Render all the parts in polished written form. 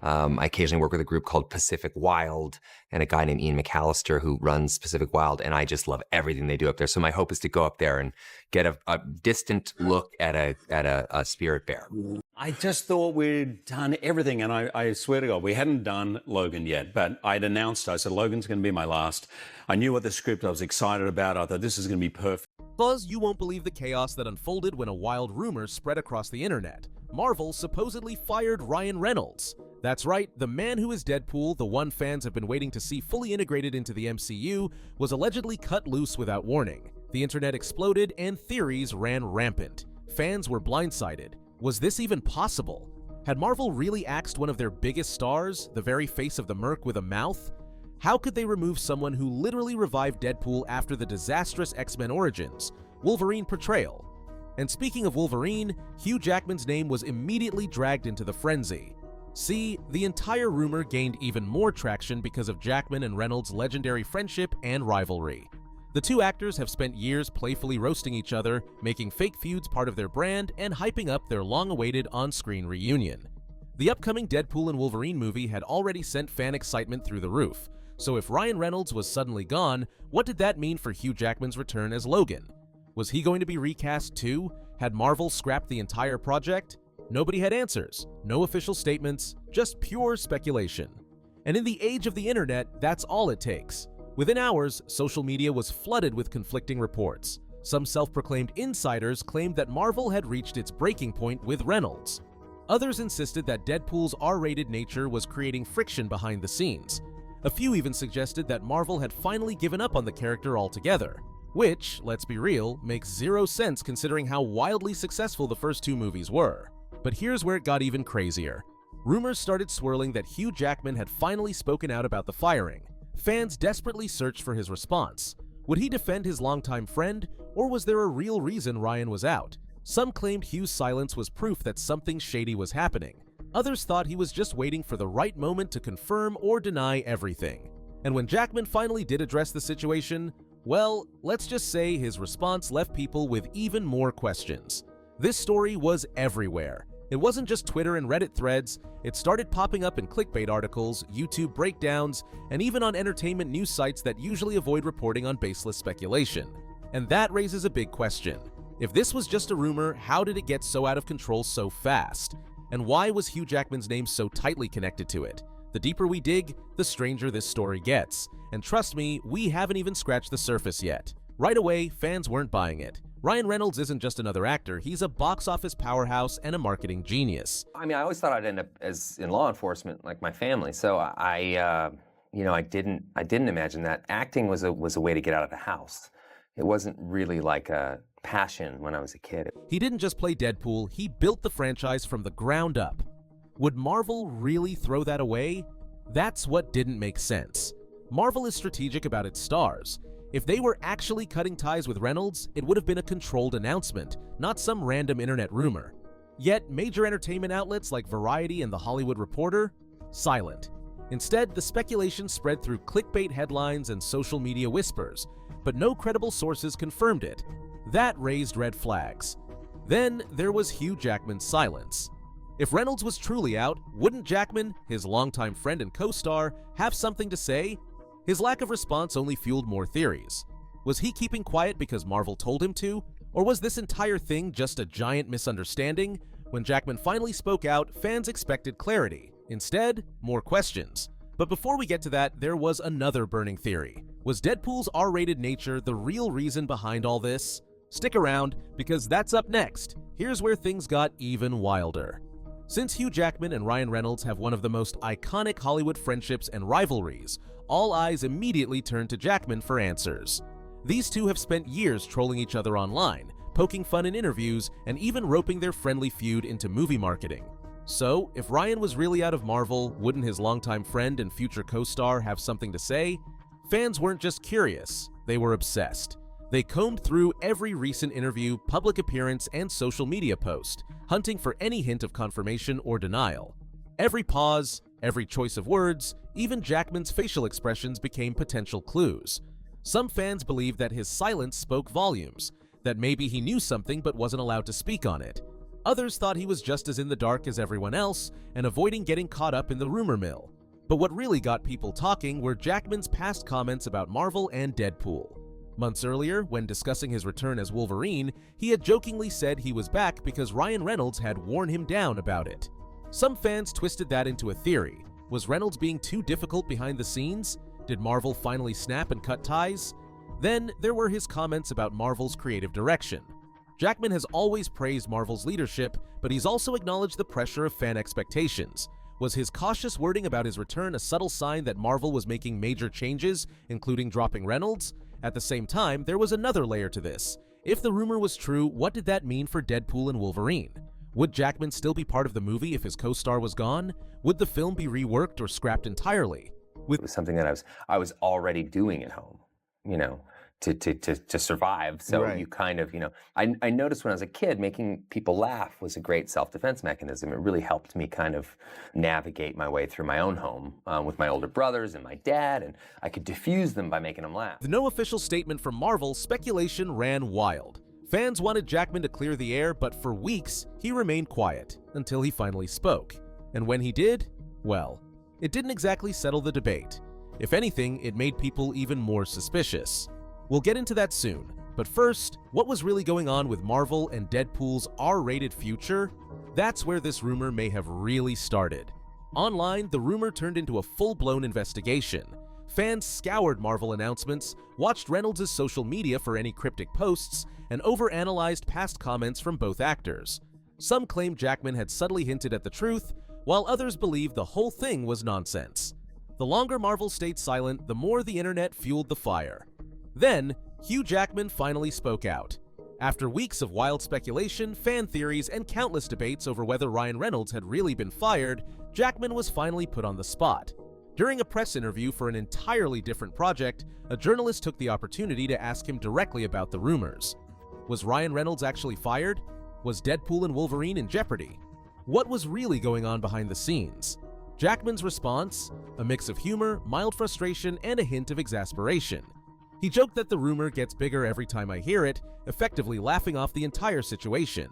I occasionally work with a group called Pacific Wild and a guy named Ian McAllister who runs Pacific Wild, and I just love everything they do up there. So my hope is to go up there and get a distant look at a spirit bear. I just thought we'd done everything, and I swear to God, we hadn't done Logan yet, but I said, Logan's going to be my last. I knew what the script I was excited about. I thought this is going to be perfect. Buzz, you won't believe the chaos that unfolded when a wild rumor spread across the internet. Marvel supposedly fired Ryan Reynolds. That's right, the man who is Deadpool, the one fans have been waiting to see fully integrated into the MCU, was allegedly cut loose without warning. The internet exploded and theories ran rampant. Fans were blindsided. Was this even possible? Had Marvel really axed one of their biggest stars, the very face of the Merc with a mouth? How could they remove someone who literally revived Deadpool after the disastrous X-Men origins, Wolverine portrayal? And speaking of Wolverine, Hugh Jackman's name was immediately dragged into the frenzy. See, the entire rumor gained even more traction because of Jackman and Reynolds' legendary friendship and rivalry. The two actors have spent years playfully roasting each other, making fake feuds part of their brand, and hyping up their long-awaited on-screen reunion. The upcoming Deadpool and Wolverine movie had already sent fan excitement through the roof, so if Ryan Reynolds was suddenly gone, what did that mean for Hugh Jackman's return as Logan? Was he going to be recast too? Had Marvel scrapped the entire project? Nobody had answers, no official statements, just pure speculation. And in the age of the internet, that's all it takes. Within hours, social media was flooded with conflicting reports. Some self-proclaimed insiders claimed that Marvel had reached its breaking point with Reynolds. Others insisted that Deadpool's R-rated nature was creating friction behind the scenes. A few even suggested that Marvel had finally given up on the character altogether, which, let's be real, makes zero sense considering how wildly successful the first two movies were. But here's where it got even crazier. Rumors started swirling that Hugh Jackman had finally spoken out about the firing. Fans desperately searched for his response. Would he defend his longtime friend, or was there a real reason Ryan was out? Some claimed Hugh's silence was proof that something shady was happening. Others thought he was just waiting for the right moment to confirm or deny everything. And when Jackman finally did address the situation, well, let's just say his response left people with even more questions. This story was everywhere. It wasn't just Twitter and Reddit threads, it started popping up in clickbait articles, YouTube breakdowns, and even on entertainment news sites that usually avoid reporting on baseless speculation. And that raises a big question. If this was just a rumor, how did it get so out of control so fast? And why was Hugh Jackman's name so tightly connected to it? The deeper we dig, the stranger this story gets. And trust me, we haven't even scratched the surface yet. Right away, fans weren't buying it. Ryan Reynolds isn't just another actor, he's a box office powerhouse and a marketing genius. I mean, I always thought I'd end up as in law enforcement, like my family. So I didn't imagine that acting was a way to get out of the house. It wasn't really like a passion when I was a kid. He didn't just play Deadpool, he built the franchise from the ground up. Would Marvel really throw that away? That's what didn't make sense. Marvel is strategic about its stars. If they were actually cutting ties with Reynolds, it would have been a controlled announcement, not some random internet rumor. Yet, major entertainment outlets like Variety and The Hollywood Reporter? Silent. Instead, the speculation spread through clickbait headlines and social media whispers, but no credible sources confirmed it. That raised red flags. Then there was Hugh Jackman's silence. If Reynolds was truly out, wouldn't Jackman, his longtime friend and co-star, have something to say? His lack of response only fueled more theories. Was he keeping quiet because Marvel told him to? Or was this entire thing just a giant misunderstanding? When Jackman finally spoke out, fans expected clarity. Instead, more questions. But before we get to that, there was another burning theory. Was Deadpool's R-rated nature the real reason behind all this? Stick around, because that's up next. Here's where things got even wilder. Since Hugh Jackman and Ryan Reynolds have one of the most iconic Hollywood friendships and rivalries, all eyes immediately turned to Jackman for answers. These two have spent years trolling each other online, poking fun in interviews, and even roping their friendly feud into movie marketing. So, if Ryan was really out of Marvel, wouldn't his longtime friend and future co-star have something to say? Fans weren't just curious, they were obsessed. They combed through every recent interview, public appearance, and social media post, hunting for any hint of confirmation or denial. Every pause, every choice of words, even Jackman's facial expressions became potential clues. Some fans believed that his silence spoke volumes, that maybe he knew something but wasn't allowed to speak on it. Others thought he was just as in the dark as everyone else and avoiding getting caught up in the rumor mill. But what really got people talking were Jackman's past comments about Marvel and Deadpool. Months earlier, when discussing his return as Wolverine, he had jokingly said he was back because Ryan Reynolds had worn him down about it. Some fans twisted that into a theory. Was Reynolds being too difficult behind the scenes? Did Marvel finally snap and cut ties? Then there were his comments about Marvel's creative direction. Jackman has always praised Marvel's leadership, but he's also acknowledged the pressure of fan expectations. Was his cautious wording about his return a subtle sign that Marvel was making major changes, including dropping Reynolds? At the same time, there was another layer to this. If the rumor was true, what did that mean for Deadpool and Wolverine? Would Jackman still be part of the movie if his co-star was gone? Would the film be reworked or scrapped entirely? It was something that I was already doing at home, you know, to survive. So Right. you kind of, you know, I noticed when I was a kid, making people laugh was a great self-defense mechanism. It really helped me kind of navigate my way through my own home with my older brothers and my dad, and I could diffuse them by making them laugh. With no official statement from Marvel, speculation ran wild. Fans wanted Jackman to clear the air, but for weeks, he remained quiet until he finally spoke. And when he did, well, it didn't exactly settle the debate. If anything, it made people even more suspicious. We'll get into that soon, but first, what was really going on with Marvel and Deadpool's R-rated future? That's where this rumor may have really started. Online, the rumor turned into a full-blown investigation. Fans scoured Marvel announcements, watched Reynolds' social media for any cryptic posts, and overanalyzed past comments from both actors. Some claimed Jackman had subtly hinted at the truth, while others believed the whole thing was nonsense. The longer Marvel stayed silent, the more the internet fueled the fire. Then, Hugh Jackman finally spoke out. After weeks of wild speculation, fan theories, and countless debates over whether Ryan Reynolds had really been fired, Jackman was finally put on the spot. During a press interview for an entirely different project, a journalist took the opportunity to ask him directly about the rumors. Was Ryan Reynolds actually fired? Was Deadpool and Wolverine in jeopardy? What was really going on behind the scenes? Jackman's response? A mix of humor, mild frustration, and a hint of exasperation. He joked that the rumor gets bigger every time I hear it, effectively laughing off the entire situation.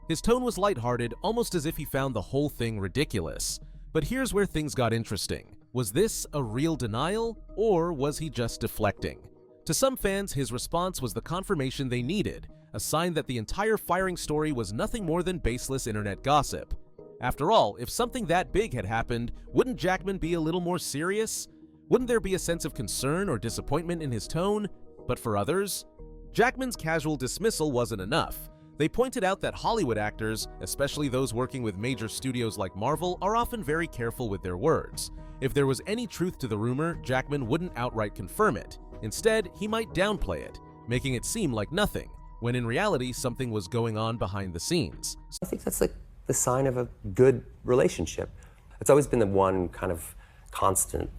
His tone was lighthearted, almost as if he found the whole thing ridiculous. But here's where things got interesting. Was this a real denial, or was he just deflecting? To some fans, his response was the confirmation they needed, a sign that the entire firing story was nothing more than baseless internet gossip. After all, if something that big had happened, wouldn't Jackman be a little more serious? Wouldn't there be a sense of concern or disappointment in his tone? But for others, Jackman's casual dismissal wasn't enough. They pointed out that Hollywood actors, especially those working with major studios like Marvel, are often very careful with their words. If there was any truth to the rumor, Jackman wouldn't outright confirm it. Instead, he might downplay it, making it seem like nothing, when in reality something was going on behind the scenes. I think that's like the sign of a good relationship. It's always been the one kind of constant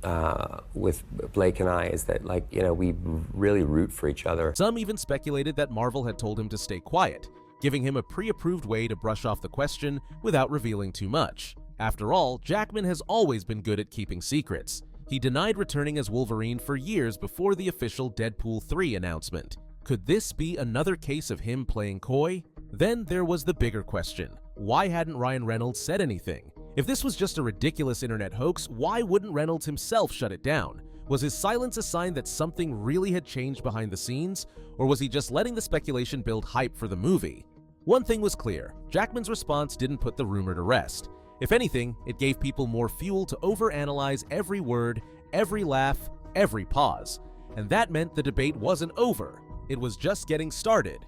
with Blake and I is that, like, you know, we really root for each other. Some even speculated that Marvel had told him to stay quiet, giving him a pre-approved way to brush off the question without revealing too much. After all, Jackman has always been good at keeping secrets. He denied returning as Wolverine for years before the official Deadpool 3 announcement. Could this be another case of him playing coy? Then there was the bigger question. Why hadn't Ryan Reynolds said anything? If this was just a ridiculous internet hoax, why wouldn't Reynolds himself shut it down? Was his silence a sign that something really had changed behind the scenes? Or was he just letting the speculation build hype for the movie? One thing was clear, Jackman's response didn't put the rumor to rest. If anything, it gave people more fuel to overanalyze every word, every laugh, every pause. And that meant the debate wasn't over. It was just getting started.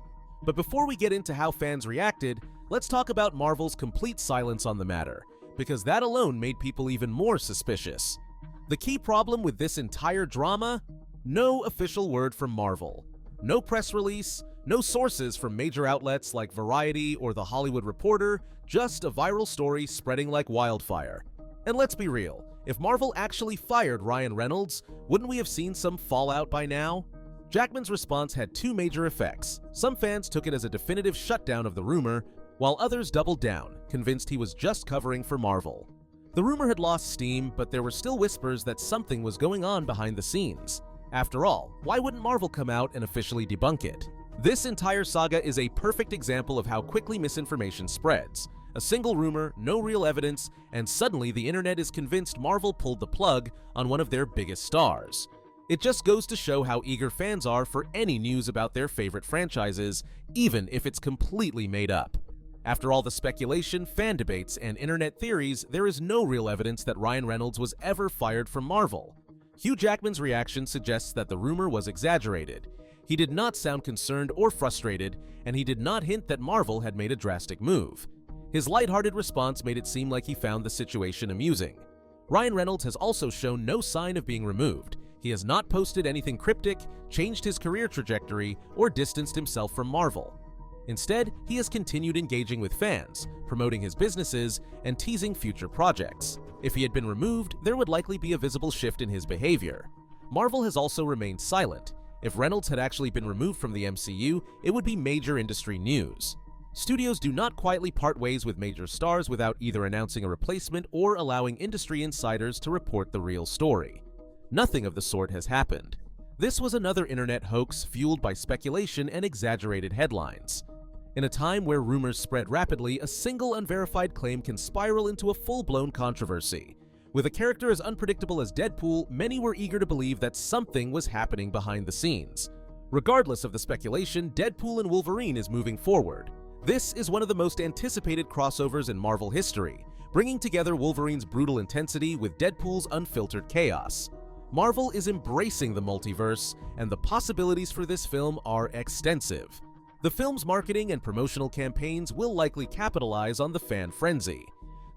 But before we get into how fans reacted, let's talk about Marvel's complete silence on the matter, because that alone made people even more suspicious. The key problem with this entire drama? No official word from Marvel. No press release, no sources from major outlets like Variety or The Hollywood Reporter, just a viral story spreading like wildfire. And let's be real, if Marvel actually fired Ryan Reynolds, wouldn't we have seen some fallout by now? Jackman's response had two major effects. Some fans took it as a definitive shutdown of the rumor, while others doubled down, convinced he was just covering for Marvel. The rumor had lost steam, but there were still whispers that something was going on behind the scenes. After all, why wouldn't Marvel come out and officially debunk it? This entire saga is a perfect example of how quickly misinformation spreads. A single rumor, no real evidence, and suddenly the internet is convinced Marvel pulled the plug on one of their biggest stars. It just goes to show how eager fans are for any news about their favorite franchises, even if it's completely made up. After all the speculation, fan debates, and internet theories, there is no real evidence that Ryan Reynolds was ever fired from Marvel. Hugh Jackman's reaction suggests that the rumor was exaggerated. He did not sound concerned or frustrated, and he did not hint that Marvel had made a drastic move. His lighthearted response made it seem like he found the situation amusing. Ryan Reynolds has also shown no sign of being removed. He has not posted anything cryptic, changed his career trajectory, or distanced himself from Marvel. Instead, he has continued engaging with fans, promoting his businesses, and teasing future projects. If he had been removed, there would likely be a visible shift in his behavior. Marvel has also remained silent. If Reynolds had actually been removed from the MCU, it would be major industry news. Studios do not quietly part ways with major stars without either announcing a replacement or allowing industry insiders to report the real story. Nothing of the sort has happened. This was another internet hoax fueled by speculation and exaggerated headlines. In a time where rumors spread rapidly, a single unverified claim can spiral into a full-blown controversy. With a character as unpredictable as Deadpool, many were eager to believe that something was happening behind the scenes. Regardless of the speculation, Deadpool and Wolverine is moving forward. This is one of the most anticipated crossovers in Marvel history, bringing together Wolverine's brutal intensity with Deadpool's unfiltered chaos. Marvel is embracing the multiverse, and the possibilities for this film are extensive. The film's marketing and promotional campaigns will likely capitalize on the fan frenzy.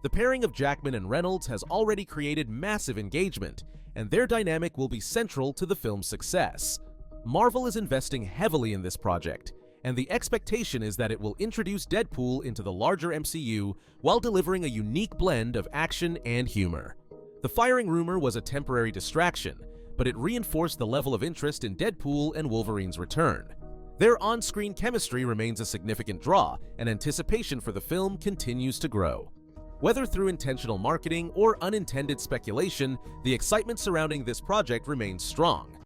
The pairing of Jackman and Reynolds has already created massive engagement, and their dynamic will be central to the film's success. Marvel is investing heavily in this project, and the expectation is that it will introduce Deadpool into the larger MCU while delivering a unique blend of action and humor. The firing rumor was a temporary distraction, but it reinforced the level of interest in Deadpool and Wolverine's return. Their on-screen chemistry remains a significant draw, and anticipation for the film continues to grow. Whether through intentional marketing or unintended speculation, the excitement surrounding this project remains strong.